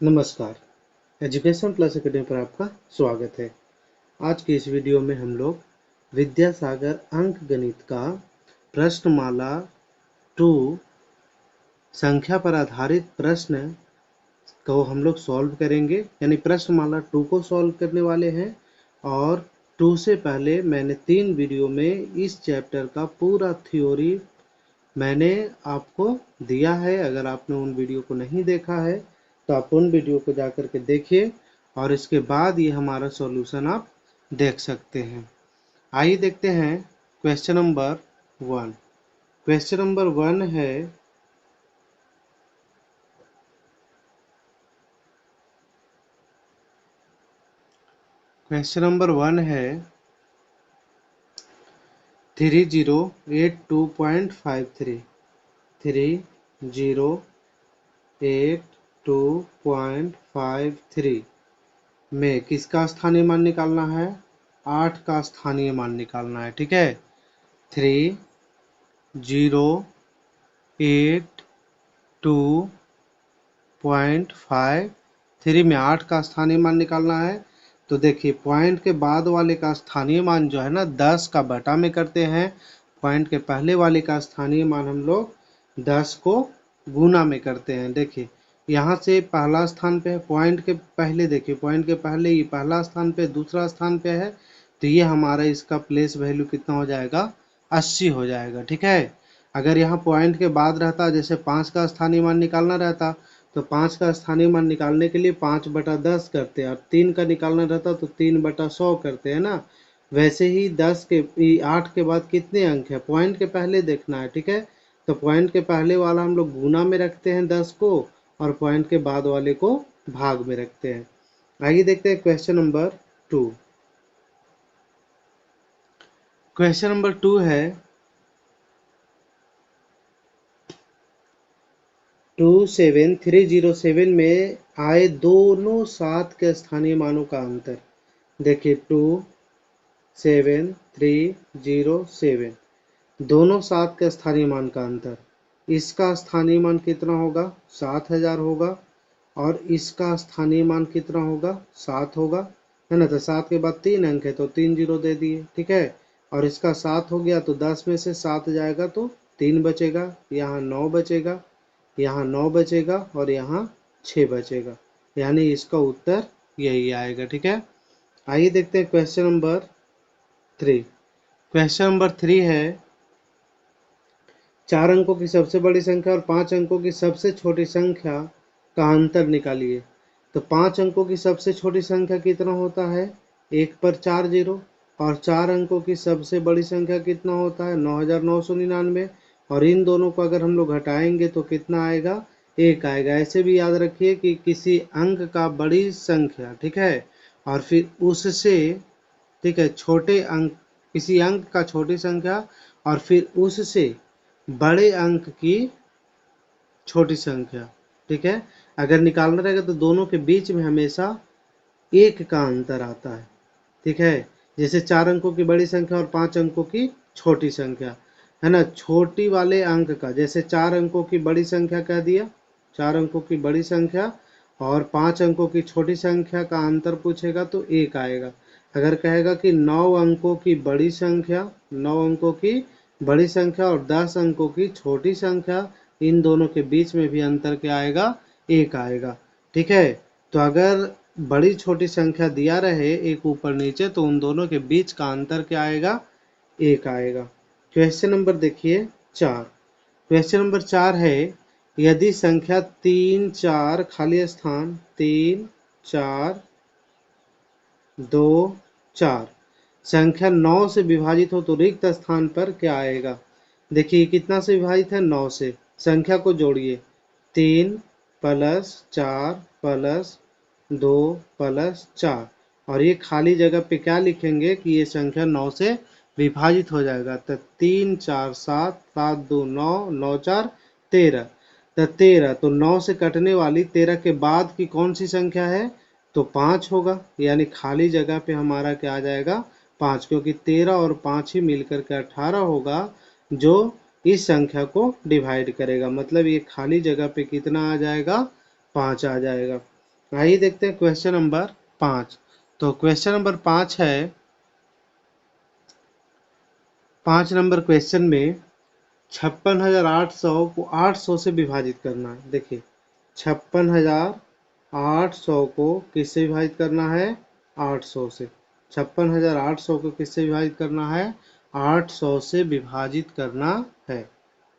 नमस्कार। Education plus academy पर आपका स्वागत है। आज की इस वीडियो में हम लोग विद्यासागर अंक गणित का प्रश्नमाला 2 संख्या पर आधारित प्रश्न को हम लोग सॉल्व करेंगे, यानी प्रश्नमाला 2 को सॉल्व करने वाले हैं। और 2 से पहले मैंने 3 वीडियो में इस चैप्टर का पूरा थ्योरी मैंने आपको दिया है। अगर आपने उन वीडियो को नहीं देखा है तो आप उन वीडियो को जाकर के देखिए और इसके बाद ये हमारा सॉल्यूशन आप देख सकते हैं। आइए देखते हैं क्वेश्चन नंबर 1। क्वेश्चन नंबर 1 है क्वेश्चन नंबर 1 है 3082.53 3082.53 में किसका स्थानीय मान निकालना है? 8 का स्थानीय मान निकालना है। ठीक है, 3082.53 में 8 का स्थानीय मान निकालना है। तो देखिए, पॉइंट के बाद वाले का स्थानीय मान जो है ना 10 का बटा में करते हैं। पॉइंट के पहले वाले का स्थानीय मान हम लोग 10 को गुना में करते हैं। देखिए, यहाँ से पहला स्थान पे है, पॉइंट के पहले देखिए, पॉइंट के पहले ये पहला स्थान पे, दूसरा स्थान पे है, तो ये हमारा इसका प्लेस वैल्यू कितना हो जाएगा? 80 हो जाएगा। ठीक है, अगर यहाँ पॉइंट के बाद रहता, जैसे 5 का स्थानीय मान निकालना रहता, तो 5 का स्थानीय मान निकालने के लिए 5/10 करते हैं, और 3 का निकालना रहता तो 3/100 करते हैं ना। वैसे ही 8 के बाद कितने अंक है? पॉइंट के पहले देखना है। ठीक है, तो पॉइंट के पहले वाला हम लोग गुना में रखते हैं 10 को, और पॉइंट के बाद वाले को भाग में रखते हैं। आइए देखते हैं क्वेश्चन नंबर 2। क्वेश्चन नंबर 2 है 27307 में आए दोनों 7 के स्थानीय मानों का अंतर। देखिए, 27307 दोनों 7 के स्थानीय मान का अंतर। इसका स्थानीय मान कितना होगा? 7000 होगा, और इसका स्थानीय मान कितना होगा? 7 होगा, है ना। तो 7 के बाद 3 अंक है तो 3 जीरो दे दिए। ठीक है, और इसका 7 हो गया तो 10 में से 7 जाएगा तो 3 बचेगा, यहाँ 9 बचेगा, यहाँ 9 बचेगा, और यहाँ 6 बचेगा, यानी इसका उत्तर यही आएगा। ठीक है, आइए देखते हैं क्वेश्चन नंबर 3। क्वेश्चन नंबर 3 है 4 अंकों की सबसे बड़ी संख्या और 5 अंकों की सबसे छोटी संख्या का अंतर निकालिए। तो 5 अंकों की सबसे छोटी संख्या कितना होता है? 1 पर 4 जीरो, और 4 अंकों की सबसे बड़ी संख्या कितना होता है? 9999। और इन दोनों को अगर हम लोग घटाएंगे तो कितना आएगा? 1 आएगा। ऐसे भी याद रखिए कि किसी अंक का बड़ी संख्या, ठीक है, और फिर उससे, ठीक है, छोटे अंक, किसी अंक का छोटी संख्या और फिर उससे बड़े अंक की छोटी संख्या। ठीक है, अगर निकालना रहेगा तो दोनों के बीच में हमेशा 1 का अंतर आता है। ठीक है, जैसे 4 अंकों की बड़ी संख्या और 5 अंकों की छोटी संख्या, है ना। छोटी वाले अंक का, जैसे 4 अंकों की बड़ी संख्या कह दिया, 4 अंकों की बड़ी संख्या और 5 अंकों की छोटी संख्या का अंतर पूछेगा तो 1 आएगा। अगर कहेगा कि 9 अंकों की बड़ी संख्या, 9 अंकों की बड़ी संख्या और 10 अंकों की छोटी संख्या, इन दोनों के बीच में भी अंतर क्या आएगा? 1 आएगा। ठीक है, तो अगर बड़ी छोटी संख्या दिया रहे एक ऊपर नीचे, तो उन दोनों के बीच का अंतर क्या आएगा? 1 आएगा। क्वेश्चन नंबर देखिए 4। क्वेश्चन नंबर 4 है यदि संख्या 3 4 खाली स्थान 3 4 2 4 संख्या 9 से विभाजित हो तो रिक्त स्थान पर क्या आएगा? देखिए, कितना से विभाजित है? 9 से। संख्या को जोड़िए, 3 + 4 + 2 + 4, और ये खाली जगह पे क्या लिखेंगे कि ये संख्या 9 से विभाजित हो जाएगा। तो 3 4 7 7 2 9 9 4 13। तो 13, तो 9 से कटने वाली 13 के बाद की कौन सी संख्या है? तो 5 होगा, यानी खाली जगह पे हमारा क्या आ जाएगा? 5, क्योंकि 13 और 5 ही मिलकर के 18 होगा जो इस संख्या को डिवाइड करेगा। मतलब ये खाली जगह पे कितना आ जाएगा? 5 आ जाएगा। आइए देखते हैं क्वेश्चन नंबर 5। तो क्वेश्चन नंबर 5 है, 5 नंबर क्वेश्चन में 56,800 को 800 से विभाजित करना है। देखिए 56,800 को किससे विभाजित करना है? 800 से। 56,800 को किससे विभाजित करना है? 800 से विभाजित करना है।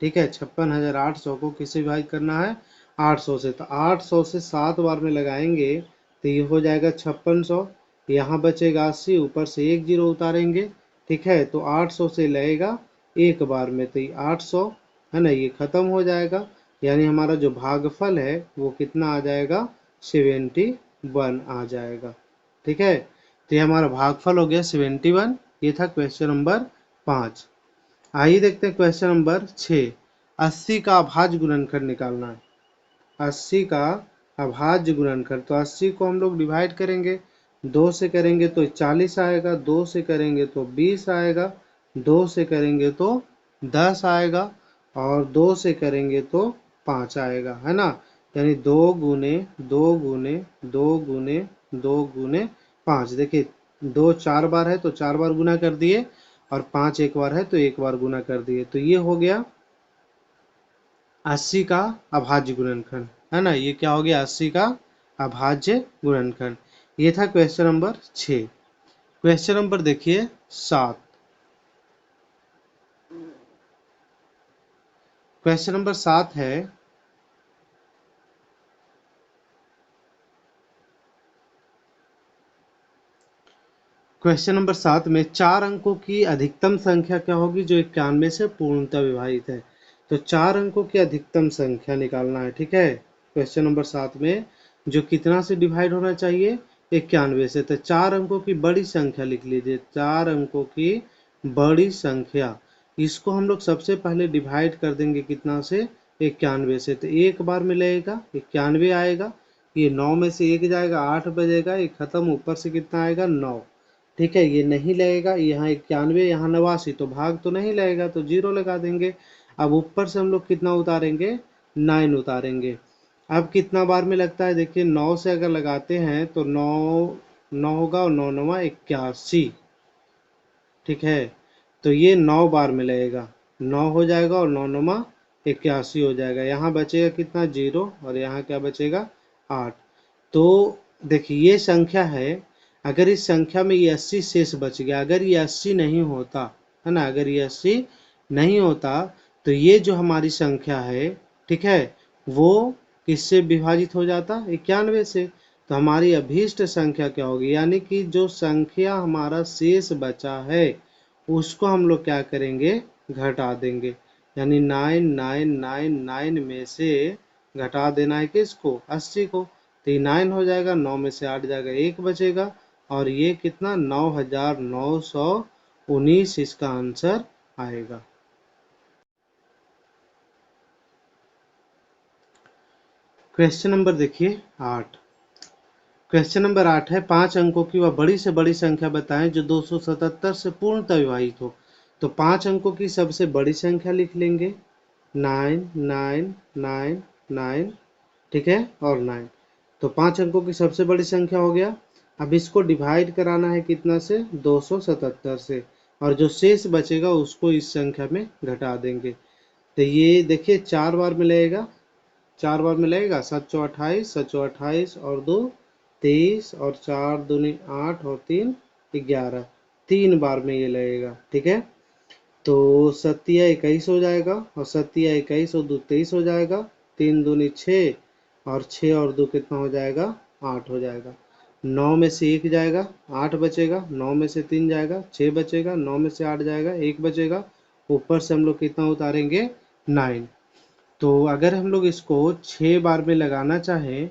ठीक है, 56,800 को किससे विभाजित करना है? 800 से। तो 800 से 7 बार में लगाएंगे तो ये हो जाएगा 5600। यहाँ बचेगा 80, ऊपर से एक जीरो उतारेंगे। ठीक है, तो 800 से लगेगा एक बार में, तो ये 800 है ना, ये खत्म हो जाएगा। यानी हमारा जो भागफल है वो कितना आ जाएगा? 71 आ जाएगा। ठीक है, तो ये हमारा भागफल हो गया 71। ये था क्वेश्चन नंबर 5। आइए देखते हैं क्वेश्चन नंबर 6। 80 का अभाज्य गुणनखंड निकालना है। 80 का अभाज्य गुणनखंड, तो 80 को हम लोग डिवाइड करेंगे। 2 से करेंगे तो 40 आएगा, 2 से करेंगे तो 20 आएगा, 2 से करेंगे तो 10 आएगा, और 2 से करेंगे तो 5 आएगा, है ना। यानी 2 गुने 2 गुने 2 गुने 2 गुने 5। देखिए 2 4 बार है तो 4 बार गुना कर दिए, और 5 एक बार है तो एक बार गुना कर दिए। तो ये हो गया 80 का अभाज्य गुणनखंड, है ना। ये क्या हो गया? 80 का अभाज्य गुणनखंड। ये था क्वेश्चन नंबर 6। क्वेश्चन नंबर देखिए 7। क्वेश्चन नंबर 7 है, क्वेश्चन नंबर 7 में 4 अंकों की अधिकतम संख्या क्या होगी जो 91 से पूर्णतः विभाजित है। तो 4 अंकों की अधिकतम संख्या निकालना है। ठीक है, क्वेश्चन नंबर 7 में जो कितना से डिवाइड होना चाहिए? 91 से। तो 4 अंकों की बड़ी संख्या लिख लीजिए। 4 अंकों की बड़ी संख्या, इसको हम लोग सबसे पहले डिवाइड कर देंगे कितना से? 91 से। तो एक बार में लगेगा 91 आएगा, ये 9 में से एक जाएगा, 8 बजेगा, ये खत्म, ऊपर से कितना आएगा? 9। ठीक है, ये नहीं लगेगा, यहाँ 91, यहाँ 89, तो भाग तो नहीं लगेगा, तो जीरो लगा देंगे। अब ऊपर से हम लोग कितना उतारेंगे? 9 उतारेंगे। अब कितना बार में लगता है? देखिए 9 से अगर लगाते हैं तो 9 9 होगा, और 9 9 81। ठीक है, तो ये 9 बार में लगेगा, 9 हो जाएगा, और 9 9 81 हो जाएगा। यहाँ बचेगा कितना? जीरो, और यहाँ क्या बचेगा? 8। तो देखिए ये संख्या है, अगर इस संख्या में ये 80 शेष बच गया, अगर ये 80 नहीं होता, है ना, अगर ये 80 नहीं होता तो ये जो हमारी संख्या है, ठीक है, वो किससे विभाजित हो जाता? 91 से। तो हमारी अभीष्ट संख्या क्या होगी? यानी कि जो संख्या हमारा शेष बचा है उसको हम लोग क्या करेंगे? घटा देंगे। यानी 9999 में से घटा देना है किसको? 80 को। तो ये 9 हो जाएगा, 9 में से 8 जाएगा, एक बचेगा, और ये कितना? 9919 इसका आंसर आएगा। क्वेश्चन नंबर देखिए 8। क्वेश्चन नंबर 8 है, 5 अंकों की वह बड़ी से बड़ी संख्या बताएं जो 277 से पूर्णतः विभाजित हो। तो 5 अंकों की सबसे बड़ी संख्या लिख लेंगे, 9999, ठीक है, और 9। तो 5 अंकों की सबसे बड़ी संख्या हो गया। अब इसको डिवाइड कराना है कितना से? 277 से, और जो शेष बचेगा उसको इस संख्या में घटा देंगे। तो ये देखिए 4 बार में लगेगा, 4 बार में लगेगा, 7 चौ 28, 7 चौ 28, और 2 23, और 4 दूनी 8, और 3 11, 3 बार में ये लगेगा। ठीक है, तो 7 21 हो जाएगा, और 7 21 और 2 23 हो जाएगा, 3 दूनी 6, और 6 और 2 कितना हो जाएगा? 8 हो जाएगा। 9 में से 1 जाएगा, 8 बचेगा, 9 में से 3 जाएगा, 6 बचेगा, 9 में से 8 जाएगा, 1 बचेगा, ऊपर से हम लोग कितना उतारेंगे? 9। तो अगर हम लोग इसको 6 बार में लगाना चाहें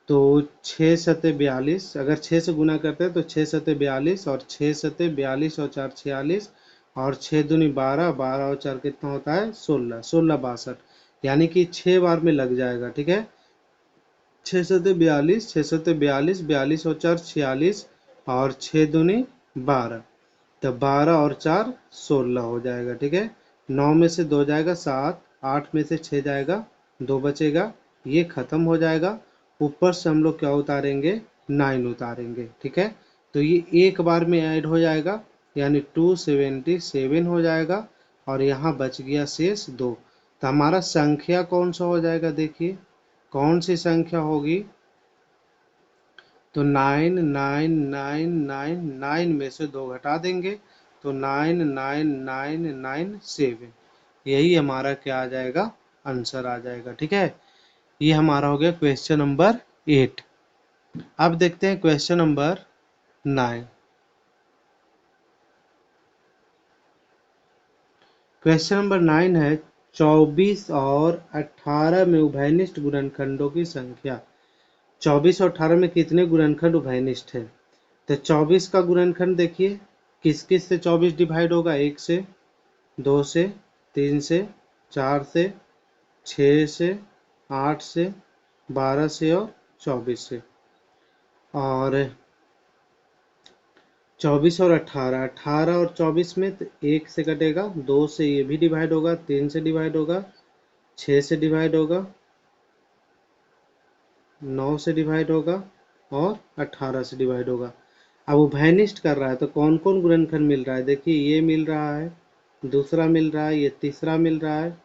तो 6 सते 42, अगर 6 से गुना करते हैं तो 6 सते 42, और 6 सते 42 और 4 46, और 6 दूनी 12, 12 और 4 कितना होता है? 16, 16 62, यानी कि 6 बार में लग जाएगा। ठीक है, 6 सते 42, 6 सते 42, 42 और 4 46, और 6 दूनी 12, तो 12 और 4 16 हो जाएगा। ठीक है, 9 में से 2 जाएगा, 7, 8 में से 6 जाएगा, 2 बचेगा, ये खत्म हो जाएगा, ऊपर से हम लोग क्या उतारेंगे, 9 उतारेंगे। ठीक है, तो ये एक बार में ऐड हो जाएगा, यानी 277 हो जाएगा, और यहाँ बच गया शेष 2। तो हमारा संख्या कौन सा हो जाएगा, देखिए कौन सी संख्या होगी, तो 9999 में से 2 घटा देंगे तो 99997, यही हमारा क्या आ जाएगा, आंसर आ जाएगा। ठीक है, ये हमारा हो गया क्वेश्चन नंबर 8। अब देखते हैं क्वेश्चन नंबर 9। क्वेश्चन नंबर 9 है 24 और 18 में उभयनिष्ठ गुणनखंडों की संख्या। 24 और 18 में कितने गुणनखंड उभयनिष्ठ है, तो 24 का गुणनखंड देखिए, किस किस से 24 डिवाइड होगा, 1 से, 2 से, 3 से, 4 से, 6 से, 8 से, 12 से और 24 से। और 24 और 18, 18 और 24 में तो 1 से कटेगा, 2 से ये भी डिवाइड होगा, 3 से डिवाइड होगा, 6 से डिवाइड होगा, 9 से डिवाइड होगा और 18 से डिवाइड होगा। अब उभयनिष्ठ कर रहा है तो कौन कौन गुणनखंड मिल रहा है, देखिए ये मिल रहा है, दूसरा मिल रहा है, ये तीसरा मिल रहा है,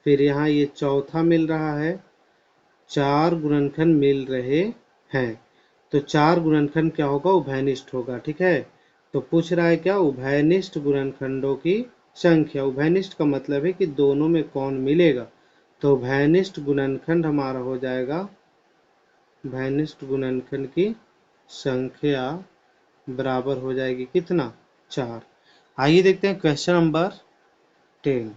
फिर यहाँ ये चौथा मिल रहा है, 4 गुणनखंड मिल रहे हैं। तो 4 गुणनखंड क्या होगा, उभयनिष्ठ होगा। ठीक है, तो पूछ रहा है क्या, उभयनिष्ठ गुणनखंडों की संख्या। उभयनिष्ठ का मतलब है कि दोनों में कौन मिलेगा, तो उभयनिष्ठ गुणनखंड हमारा हो जाएगा, उभयनिष्ठ गुणनखंड की संख्या बराबर हो जाएगी कितना, 4। आइए देखते हैं क्वेश्चन नंबर 10।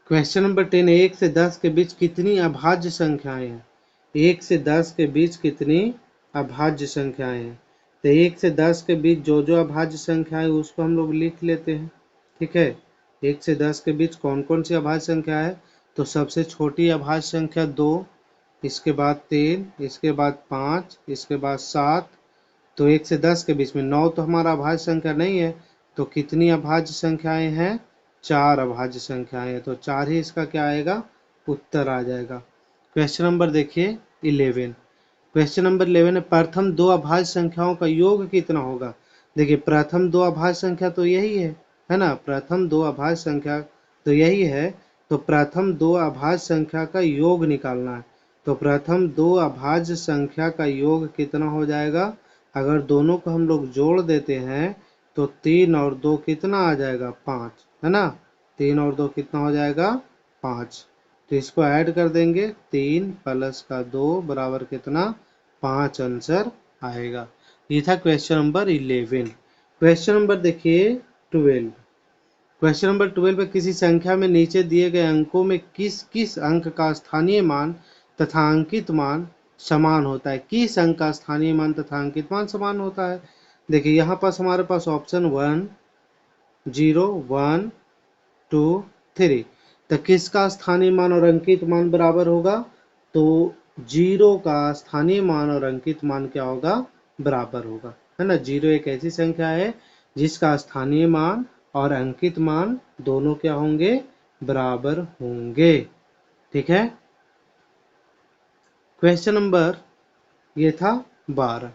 क्वेश्चन नंबर 10, 1 से 10 के बीच कितनी अभाज्य संख्याएं हैं। 1 से 10 के बीच कितनी अभाज्य संख्याएं हैं, तो 1 से 10 के बीच जो जो अभाज्य संख्या है उसको हम लोग लिख लेते हैं। ठीक है, 1 से 10 के बीच कौन कौन सी अभाज्य संख्या है, तो सबसे छोटी अभाज्य संख्या 2, इसके बाद 3, इसके बाद 5, इसके बाद 7। तो 1 से 10 के बीच में 9 तो हमारा अभाज्य संख्या नहीं है, तो कितनी अभाज्य संख्याएं हैं, 4 अभाज्य संख्याएं हैं, तो 4 ही इसका क्या आएगा, उत्तर आ जाएगा। क्वेश्चन नंबर देखिए 11। क्वेश्चन नंबर 11 है प्रथम 2 अभाज्य संख्याओं का योग कितना होगा। देखिए प्रथम 2 अभाज्य संख्या तो यही है ना, प्रथम 2 अभाज्य संख्या तो यही है, तो प्रथम 2 अभाज्य संख्या का योग निकालना है। तो प्रथम 2 अभाज्य संख्या का योग कितना हो जाएगा, अगर दोनों को हम लोग जोड़ देते हैं तो 3 और 2 कितना आ जाएगा, 5, है ना। 3 और 2 कितना हो जाएगा, 5। तो इसको ऐड कर देंगे, 3 प्लस का 2 बराबर कितना, 5 आंसर आएगा। ये था क्वेश्चन नंबर 11। क्वेश्चन नंबर देखिए 12। क्वेश्चन नंबर 12 पे किसी संख्या में नीचे दिए गए अंकों में किस किस अंक का स्थानीय मान तथा अंकित मान समान होता है। किस अंक का स्थानीय मान तथा अंकित मान समान होता है। देखिए यहाँ पास हमारे पास ऑप्शन 1, 0, 1, 2, 3। तो किसका स्थानीय मान और अंकित मान बराबर होगा, तो 0 का स्थानीय मान और अंकित मान क्या होगा, बराबर होगा, है ना। 0 एक ऐसी संख्या है जिसका स्थानीय मान और अंकित मान दोनों क्या होंगे, बराबर होंगे। ठीक है, क्वेश्चन नंबर ये था 12।